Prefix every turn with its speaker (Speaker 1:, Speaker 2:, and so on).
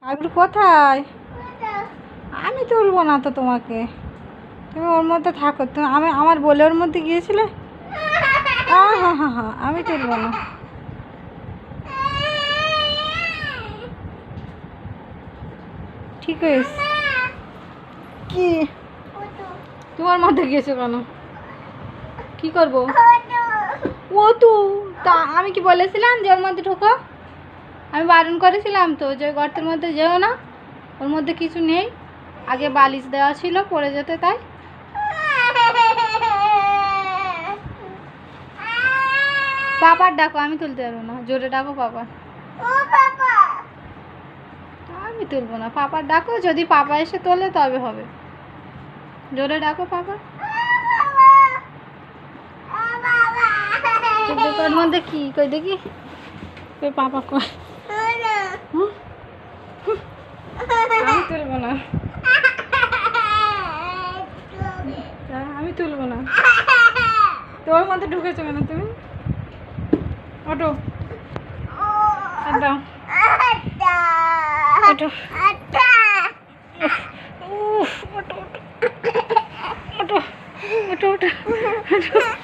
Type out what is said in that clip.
Speaker 1: আবির কোথায়? আমি তুলবো না তো তোমাকে, তুমি ওর মধ্যে থাকো। তুমি আমার বলে ওর মধ্যে গিয়েছিলে। হ্যাঁ হ্যাঁ হ্যাঁ হ্যাঁ, আমি তুলবো না। ঠিক আছে। কি তোমার মধ্যে গিয়েছো কেন? কি করবো? ও তো তা আমি কি বলেছিলাম যে ওর মধ্যে ঢোকো? আমি বারণ করেছিলাম তো যে গর্তের মধ্যে যেও না, ওর মধ্যে কিছু নেই। আগে বালিশ দেওয়া ছিল পড়ে যেতে, তাই। পাপার ডাকো, আমি তুলতে পারবো না। জোরে ডাকো পাপা। আমি তুলবো না, পাপার ডাকো। যদি পাপা এসে তোলে তবে হবে। জোরে ডাকো পাপা। ওর মধ্যে কি কই দেখি? কই পাপা কই? আমি তুলবো না, আমি তুলবো না। তোর মধ্যে ঢুকেছো কেন তুমি? ওঠো, দাও, ওঠো, ওঠো, ওঠো, ওঠো, ওঠো, ওঠো, ওঠো।